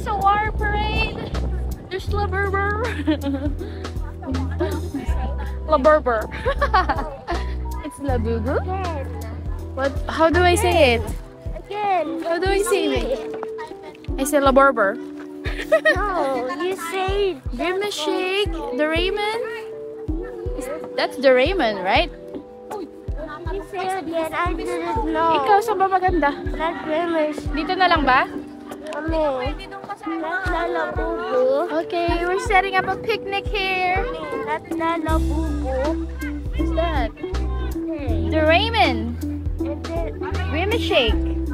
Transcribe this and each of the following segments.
There's a water parade. There's La Berber. La Berber. It's La Bubu. What? How do I say it? Again. How do I say it? I say La Berber. No, you say Grimace Shake. The Raymond. That's the Raymond, right? you say again. I didn't know. Ikaw, saan ba maganda? Not Grimace. Dito na lang ba? Not Lalabubu. Okay, we're setting up a picnic here. Not Lalabubu. What's that? The Raymond. And then, Grimace Shake. and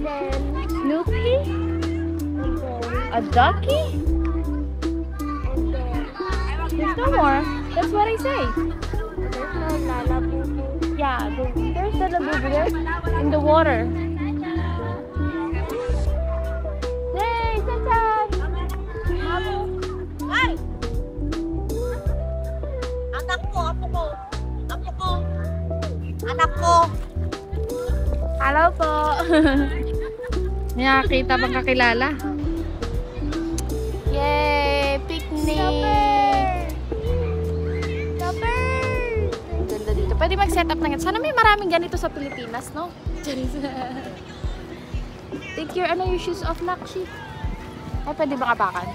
then, Snoopy. and then, A ducky. and then. There's no more. That's what I say. There's no Lalabubu. Yeah, there's the Labubu there in the water. Hey, Sansan! Ay! Anak ko, apo ko. Apo ko. Anak ko. Hello po. May nakakita bang kakilala? Yay! Picnic! Ganda dito. Pwede mag-set up ng ganito. Sana may maraming ganito sa Pilipinas, no? Take your, your shoes off, Nakshi. Ay, pwede ba kabakan?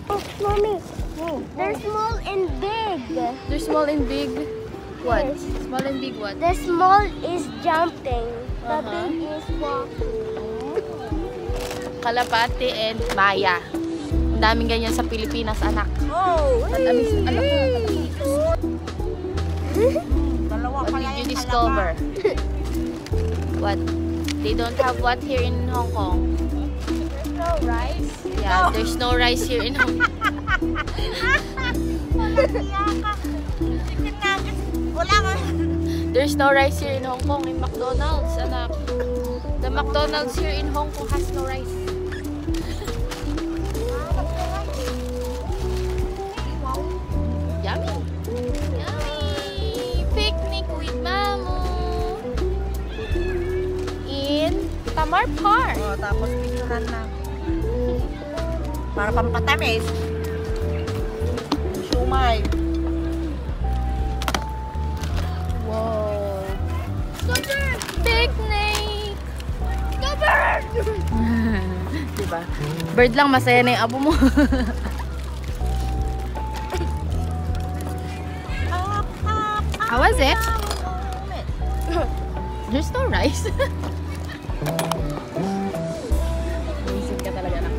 Oh, mommy. They're small and big. They're small and big. What? Yes. Small and big what? The small is jumping. The Uh-huh. big is walking. Kalapate and Maya. Ang daming ganyan sa Pilipinas, anak. Oh! Matamis na anak ko. Dalawa What pala did you yung discover? What? They don't have what here in Hong Kong? There's no rice. Yeah, there's no rice here in Hong Kong. Chicken nuggets. Wala ka. There's no rice here in Hong Kong in McDonald's, anak. The McDonald's here in Hong Kong has no rice. Yummy! Yummy! Picnic with Mamu in Tamar Park. Oh, tapos picturean na. Para pampatamis. Shumay. Wow! Picnic! Bird! Diba? Bird lang, masaya na yung abo mo. How was it? There's no rice. Isip ka talaga na.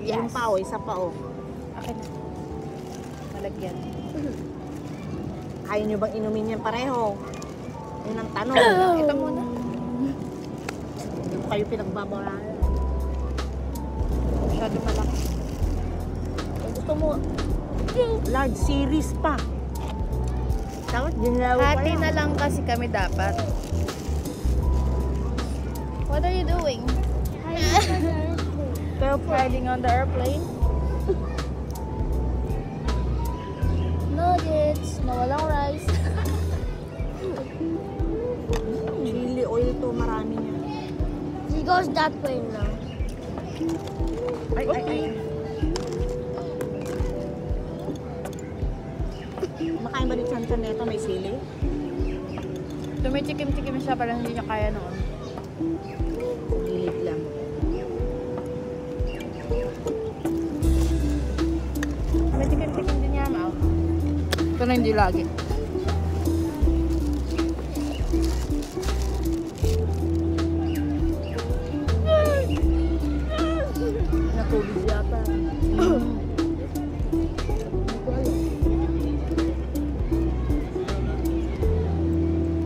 Yung pa o, isa pa o. Akin na. Malagyan. Ayaw nyo bang inumin yan pareho? Yun ang tanong. Ito muna. Hindi ko kayo pinagbabawalan. Masyado malaki. Kung gusto mo, large series pa. Tapos ginlaw pa Hati lang. na lang kasi kami dapat. What are you doing? Riding on the airplane? Nuggets. Nawalang rice. Chili oil to, marami niya. He goes that way now. Ay, ay, ay. Makain ba ni Chancha neto? May sili? Tumitikim-tikim siya, parang hindi niya kaya noon. Gilid lang. Tumitikim-tikim din niya, ma. Ito na hindi lagi. Natubig yata.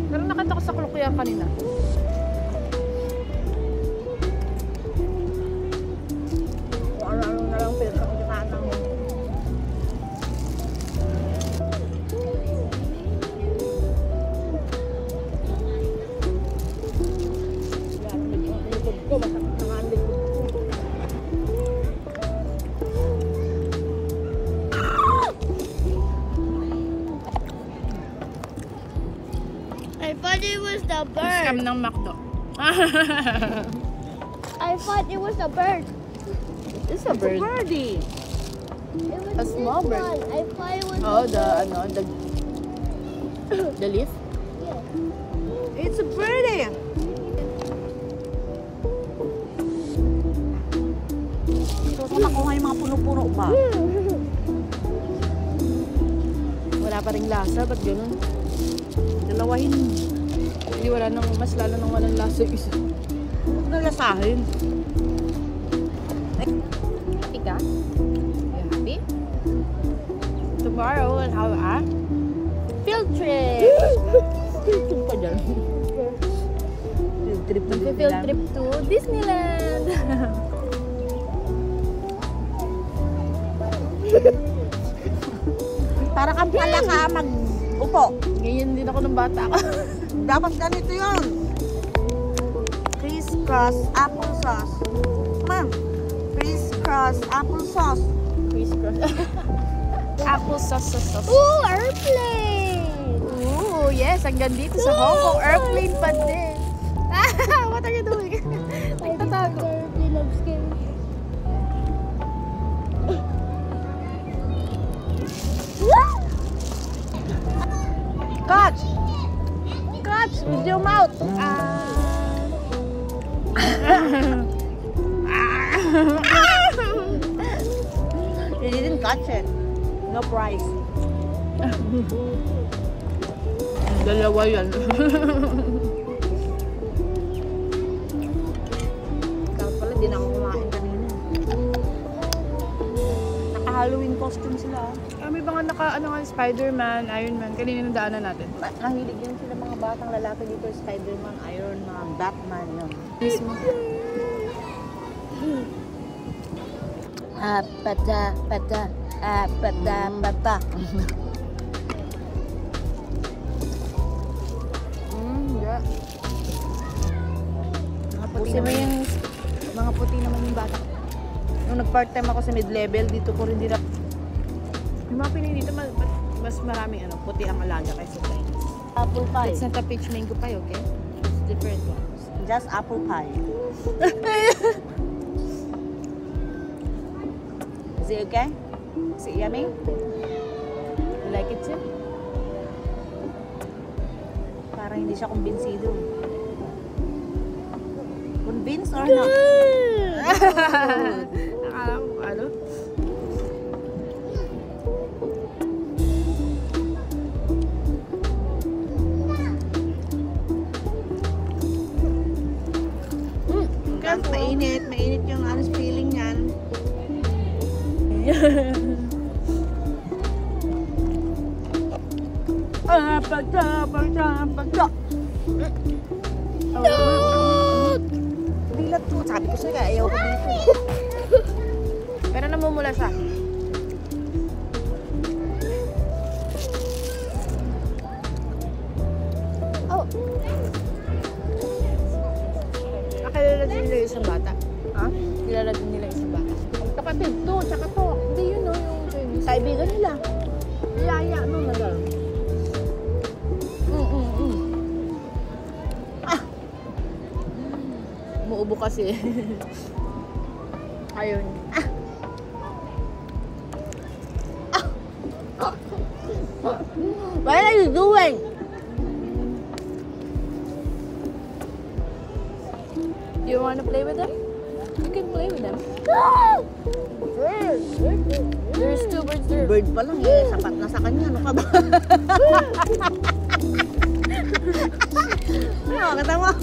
Pero nakita ko sa kulukuyan kanina. Kung ano-ano na lang pinagkakitaan ng I thought it was the Scam bird. ng McDo. I thought it was the bird. It's a bird. Birdie. It was A small this bird. one. I thought it was Oh, the leaf. It's a birdie. Susunod ko nga yung mga puno-puno ba? Wala pa ring lasa, ba't ganun? Dalawahin. Hindi wala nang, mas lalo nang walang lasa yung isa. Huwag na lasahin. Happy ka? You happy? Tomorrow we'll have a field trip! Field pa dyan. Field trip na Field trip to Disneyland! Para kang pala ka mag-upo. Ngayon din ako ng bata ka. Dapat ganito yun. Crisscross applesauce. Ma'am, crisscross applesauce. Crisscross. Apple sauce. Ooh, airplane. Ooh, yes, hanggang dito sa Hong Kong airplane pa din. What are you doing? Nagtatago. Airplane, I'm scared. Catch! Catch with your mouth. You didn't catch it. No prize. Dalawa yan. Kaya pala, di na ako kumain kanina. Naka-Halloween costume sila. May mga Spider-Man, Iron Man. Kanina yung daanan natin. Nahilig yun sila mga batang lalaki dito. Spider-Man, Iron Man, Batman, yun. Mismo. Pata. Yeah. Puti mo yung mga puti naman yung bata. Nung nag-part-time ako sa mid-level, dito ko rin dinap. Yung mga Pinoy dito, mas maraming puti ang alaga kaysa Chinese. Apple pie. It's not a peach mango pie, okay? It's different ones. Just apple pie. Is it okay? Is it yummy? You like it too? Parang hindi siya kumbinsido. Convinced or not? Akala ko, ano? Mainit yung feeling niyan. Pagka. Bilat ko. Sabi ko sa'yo, ayaw ko dito. Pero namumula siya. Oh, Kilala din nila yung isang bata. Ha? Kilala din nila yung isang bata. Kapatid to, tsaka to. Hindi yun no, yung Chinese. Kaibigan nila. Yaya, no, madam. Umuubo kasi. Ayun. What are you doing? Do you want to play with them? You can play with them. There's two birds there. Bird pa lang eh. Sapat na sa kanya. Ano ka ba? Ano, kata mo?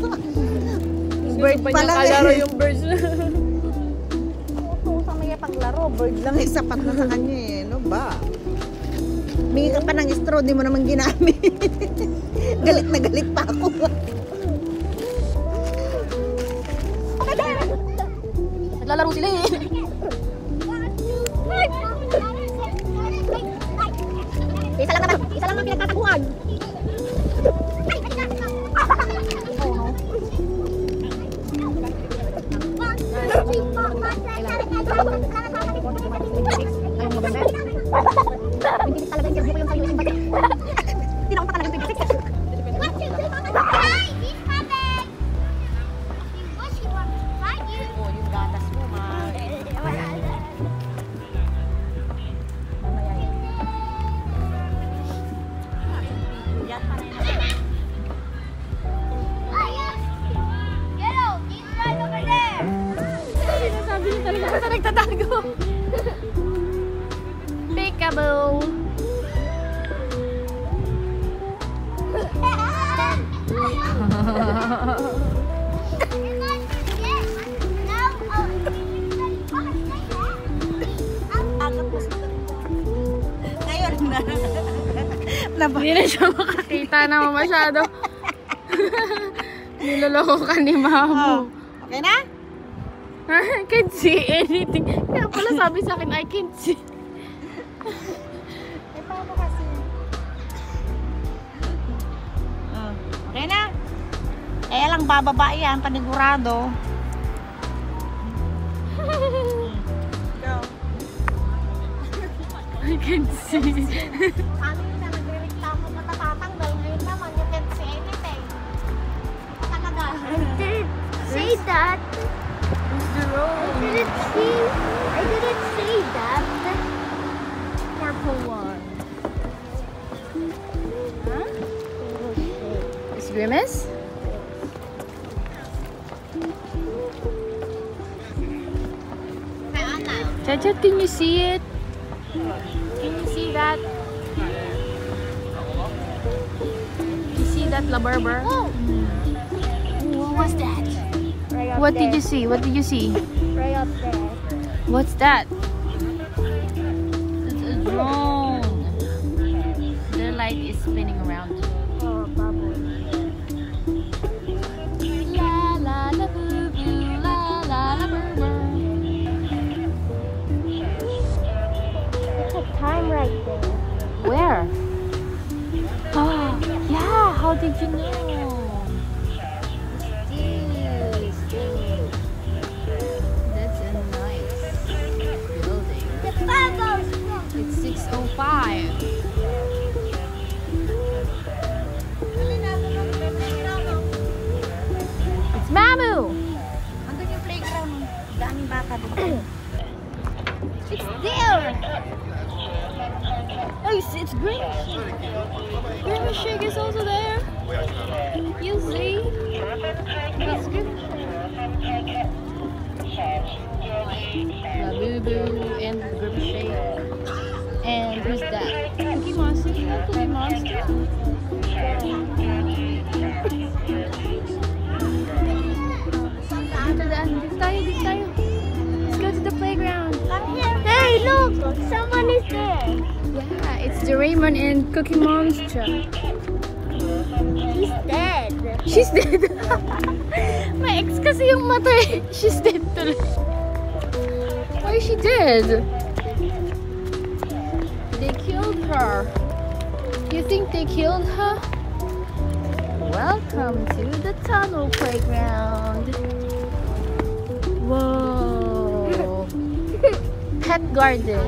Bird pa lang kalaro eh. yung birds. Ito sa may paglaro. Bird lang eh. Sapat na sa kanya eh. Ano ba? Mingi ka pa ng straw. Di mo naman ginamit. Galit na galit pa ako. Naglalaro sila eh. Isa lang ang pinagtataguan. Ay, maganda. Hindi talaga interview ko yung sa'yo. Hindi na ako pa talagang 26. nagtatago. Peekaboo. Ngayon na. Hindi na siya makakita naman masyado. Niloloko ka ni Mamu. Okay na? I can't see anything. Kaya pala sabi sa akin, I can't see. Eh, paano kasi? Okay na? Eh, lang bababa yan, panigurado. Go. I can't see. Ano yun na, nagre-reklamo matatatanggal. Ngayon naman, you can't see anything. Talaga. I didn't say that. Where's the road? I didn't say that. Purple one. Huh? Is Grimace? Chachat, can you see it? Can you see that? You see that, La Barber? Whoa! What was that? Right up What there. did you see? What did you see? Right up there. What's that? It's a drone. The light is spinning around. Oh, bubble. La la la boo boo, la la la boo boo. It's a time right there. Where? Oh, yeah. How did you know? That's a nice building. The bubbles. It's 6:05. It's Mamu. Andun yung playground. Daming bata doon. It's there. Oh, it's green. Green Shake is also there. You see? It's good. Labubu and Green Shake. And who's that? Cookie Monster. Cookie Monster. Dito tayo. Let's go to the playground. Hey, look! Someone is there. Yeah, it's the Raymond and Cookie Monster. He's dead. She's dead. May ex kasi yung mata eh. She's dead tuloy. Why is she dead? They killed her. You think they killed her? Welcome to the tunnel playground. Whoa. Pet garden.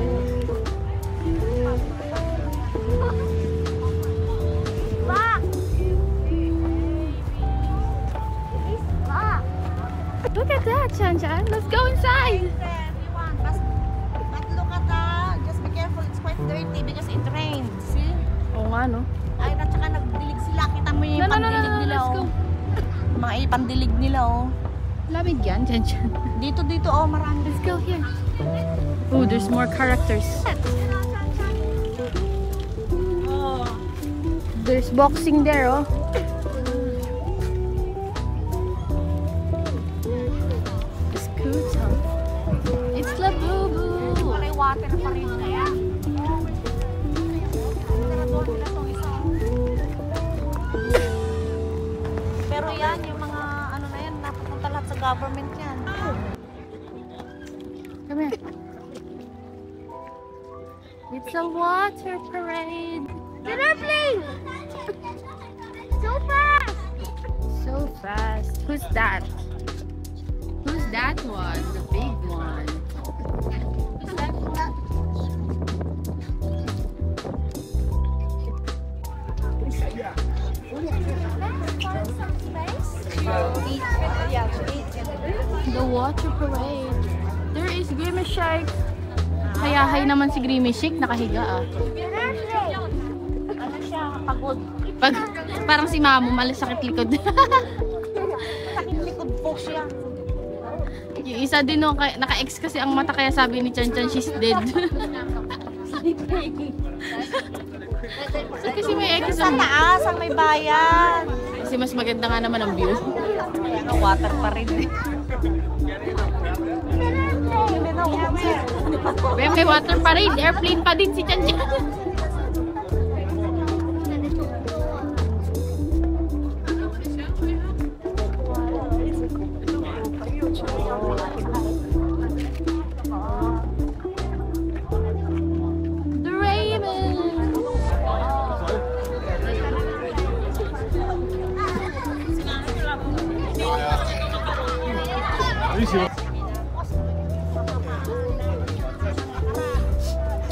Lock. He's locked. Look at that, Chan-Chan. Let's go inside. But look at that. Just be careful. It's quite dirty because it rained. See? Oo nga, no? Ay, at saka nagdilig sila. Kita mo yung No, pandilig nila, let's go. oh. Mga ipandilig nila, oh. Lamig yan, Chan-Chan. Dito, oh, marami. Let's go here. Oh, there's more characters. Oh. There's boxing there, oh. Scooter. It's Labubu. May water pa rin kaya. Pero yan, yung mga ano na yan, napupunta lahat sa government yan. Come here. It's a water parade. Get up, please! So fast! So fast. Who's that? Who's that one? The big one. Who's that one? The water parade. There is Grimace Shake. Hayahay naman si Grimace Shake, nakahiga ah. Ano siya, pagod. Parang si Mamu, malasakit likod. Sakit likod po siya. Yung isa din no, naka-X kasi ang mata kaya sabi ni Chan Chan, she's dead. So, kasi may X Sa ang... taas, ang may bayan. Kasi mas maganda nga naman ang view. Kaya nga, water pa rin eh. May water parade, airplane pa din si Chan Chan.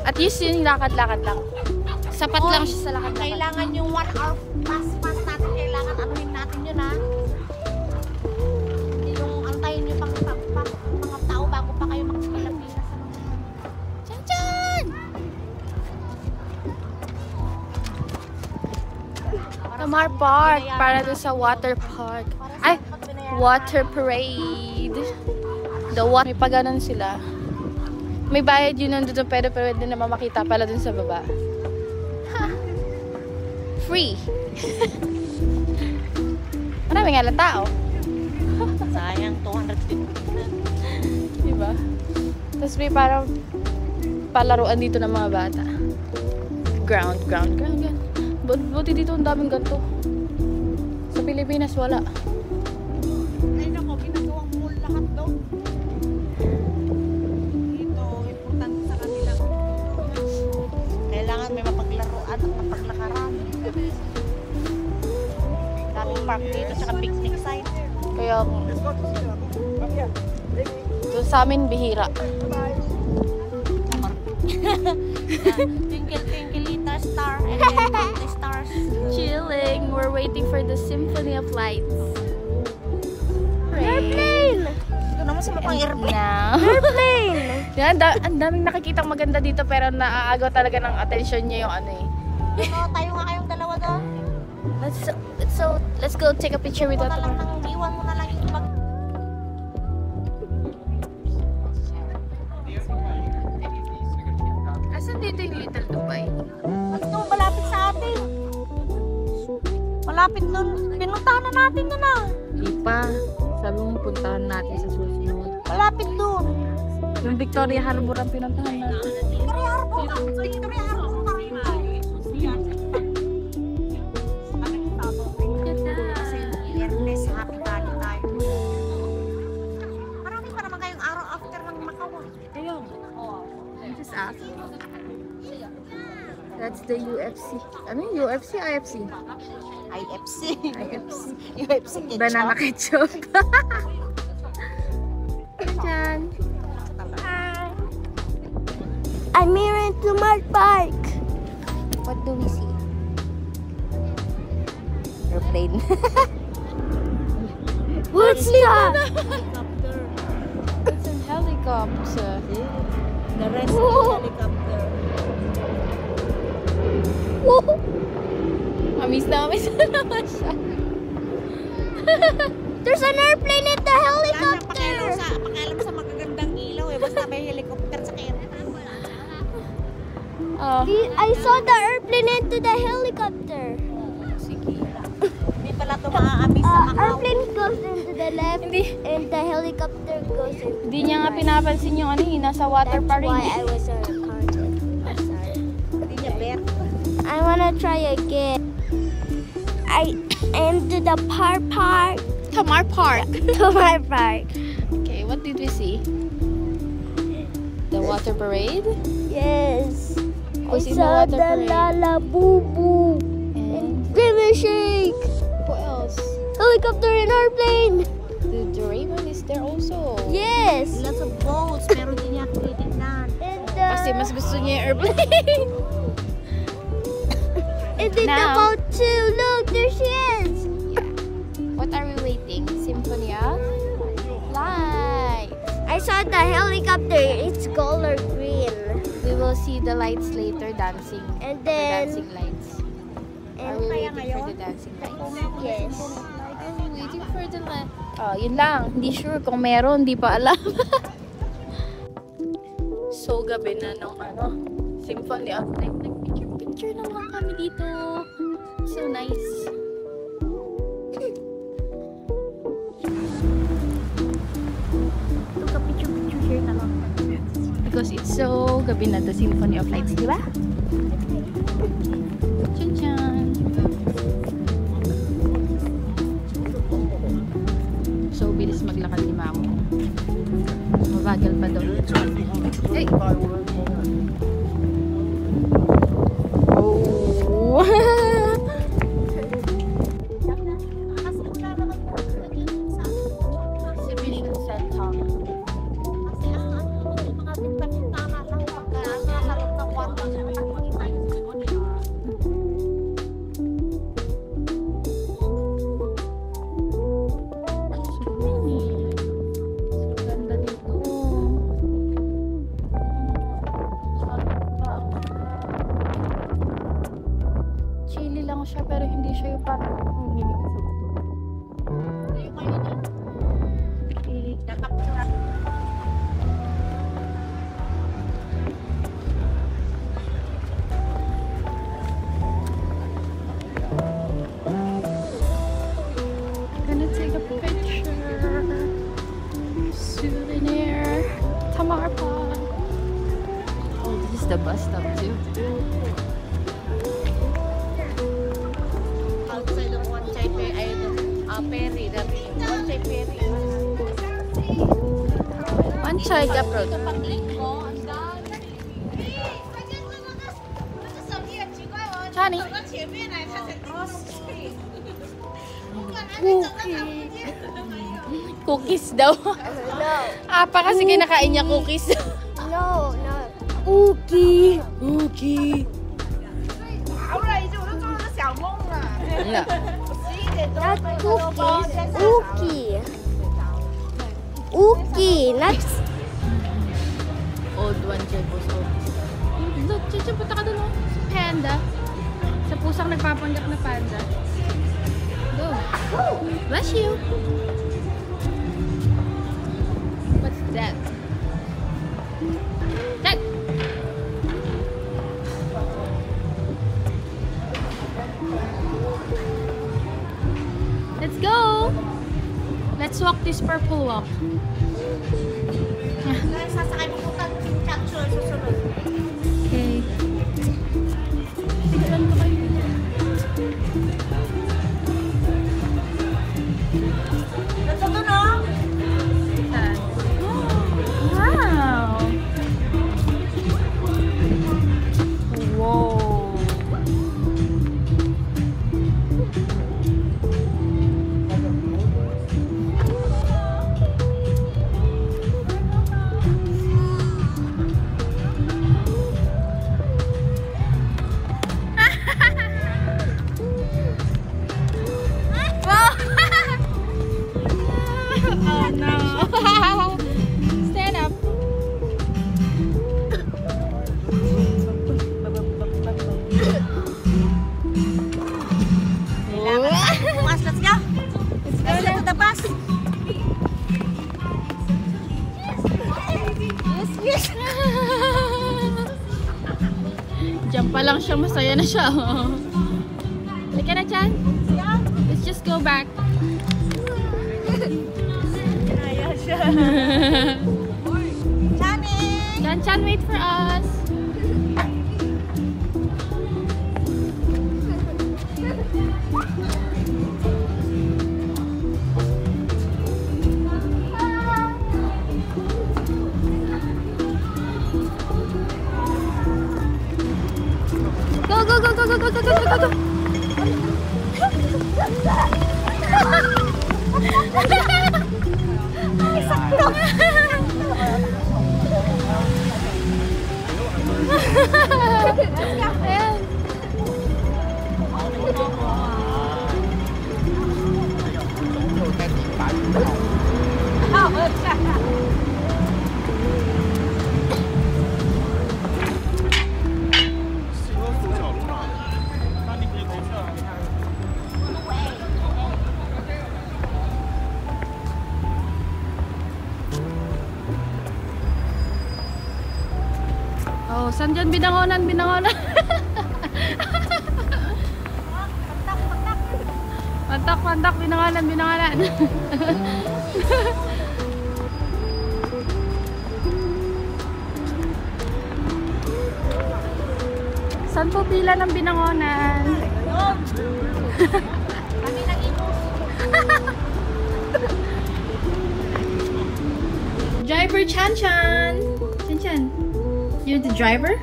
At least yun, lakad-lakad lang. Sapat lang siya sa lakad-lakad. Kailangan yung 1 hour pass natin. Kailangan anuhin natin yun, ha? Hindi yung antayin nyo pang mga tao bago pa kayo makapalapinas. Chan-chan! Tamar Park para doon sa water park. Ay, water parade. May paganon sila. May bayad yun nandun pero pwede naman makita pala dun sa baba. Ha! Free! Marami nga lang tao. Sayang, 250. Diba? Tapos may parang palaruan dito ng mga bata. Ground. Buti dito ang daming ganito. Sa Pilipinas wala. Ay nako, ginagawang mall lahat daw. Dito, importante sa kanila. Kailangan may mapaglaruan at mapaglakaran. Daming park dito, tsaka picnic site. Kaya doon sa amin bihira. Twinkle, twinkle, little star. And then the stars. Chilling. We're waiting for the Symphony of Lights. Airplane! Ito naman sa mukhang airplane. Now. Airplane! Yan, ang daming nakikitang maganda dito pero naaagaw talaga ng attention niya yung ano eh. Ano, tayo nga kayong dalawa doon. Let's go take a picture with Iwan that. mo na lang, iwan mo na lang yung bag. Asan dito yung Little Dubai? Ito, malapit sa atin. Malapit nun. Pinuntahan na natin yun, ah. Di pa. Sabi mo puntahan natin sa susunod. Malapit dun. Yung Victoria Harbor ang pinuntahan natin. Victoria Harbor ka. Victoria Harbor ka rin tayo. Biyernes, happy valley tayo. Marami pa naman kayong araw after ng Macau. Ayun. Just ask. That's the UFC. Ano yung UFC? IFC? IFC. IFC. UFC ketchup. Banana ketchup. Diyan. I'm here in Tamar Park. What do we see? Airplane. What's that? It's a helicopter. The rest is helicopter. Amis na naman siya. There's an airplane in the helicopter. Pakialam sa magagandang ilaw eh. Basta may helicopter sa kanya. Oh. I saw the airplane into the helicopter. Sige. Hindi pala ito maaamis sa Macau. Airplane goes into the left Hindi. and the helicopter goes into Hindi niya nga pinapansin yung ano eh, nasa water That's why I parade. was on a content. I'm sorry. Hindi niya bet. I wanna try again. I am to the park. Tamar Park. Tamar Park. Okay, what did we see? The water parade? Yes. I Who's in the saw water the parade? Lala Boo Boo And and Grimace Shake. who else? Helicopter and airplane. The Doraemon is there also. Yes. Lots of boats. Pero hindi niya tinitignan. And Kasi mas gusto niya yung airplane. and then the Now- boat too. Look, there she is. Yeah. What are we waiting? Symphony of Light. I saw the helicopter. It's color green. We will see the lights later dancing. And The then dancing lights. Are we waiting for the dancing lights? yes. Are we waiting for the Yun lang. Hindi sure kung meron. Hindi pa alam. So, gabi na ng Symphony of Light. Nag-picture na lang kami dito. So nice. Picture here na lang. Because it's so gabi na the Symphony of Lights, di ba? Chan chan. So, bilis maglakad ni Mamo. Mabagal pa doon. Hey! Oh! Exhibition center. Kasi mga pinta-pintana lang pagka nasa loob ng kwarto na nakikita yung sigod. Ganda dito. Chilly lang siya pero hindi siya yung parang gonna take a picture. Souvenir. Tamar Park. Oh, this is the bus stop too. Outside of One Chai Ferry, One Chai Ferry. One Chai Gap Road. Chani. Cookies daw. Apa kasi kinakain niya cookies. No. Cookie. Cookie. Wala. Not cookies. Uki, not Old One Chai Post Office. Look, Chicha, punta ka doon. Sa panda. Sa pusang nagpapanggap na panda. Go. Bless you. What's that? That. Let's go. Let's walk this purple walk. sasakay mo punta capsule susunod. Okay. Tignan ko kayo. Natutunog? Saan? Wow! Wow! Oh no! Stand up. Mas, let's go. Let's go to the bus. Yes. Diyan pa lang siya, masaya na siya. Halika na, Chan. Let's just go back. Ayan siya. Chani! Chan, wait for us. Go, go, go, go, go, go, go, go, go, go. Ayan. Saan dyan? Binangonan, binangonan. Pantak, pantak, binangonan, binangonan. Saan po pila ng binangonan? Kami nag-inos. Driver Chan Chan! Chan Chan, you're the driver?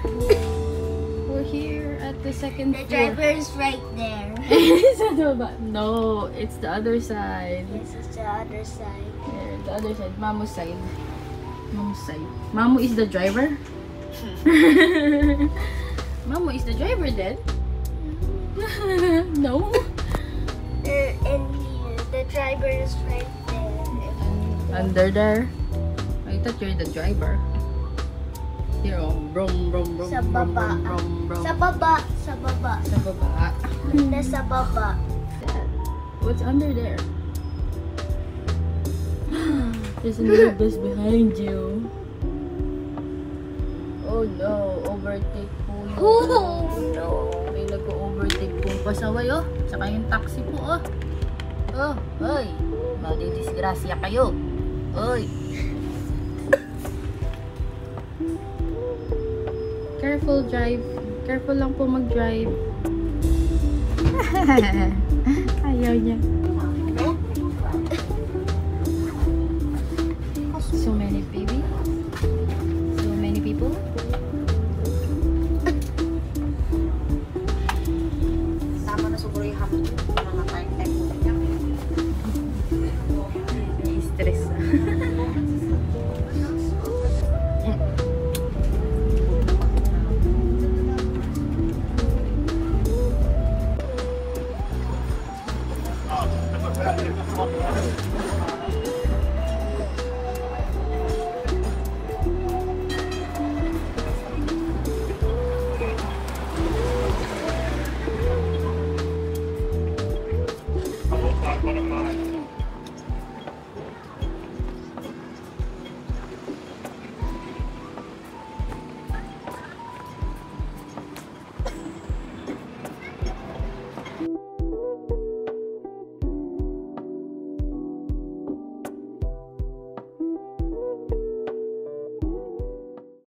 We're here at the second The floor. driver is right there. No, it's the other side. This is the other side. Here, the other side. Mamu's side. Mamu's side. Mamu is the driver? Mamu is the driver then? No. And here, the driver is right there. Under there? I thought you're the driver. Here, oh. Brum, brum, brum, Sa brum, baba. brum, brum, Sa brum. baba. Sa baba. Sa baba. Nasa baba. What's under there? There's another bus behind you. Oh no, overtake po yun. Oh no. May nag-overtake pong pasaway oh. Saka yung taxi po oh. Oh, oy. Madidisgrasya kayo. Oy. Careful drive. Careful lang po mag-drive. Ayaw niya. So many baby. So many people. Tama na siguro yung hapon. Mga time mo niya. Stress.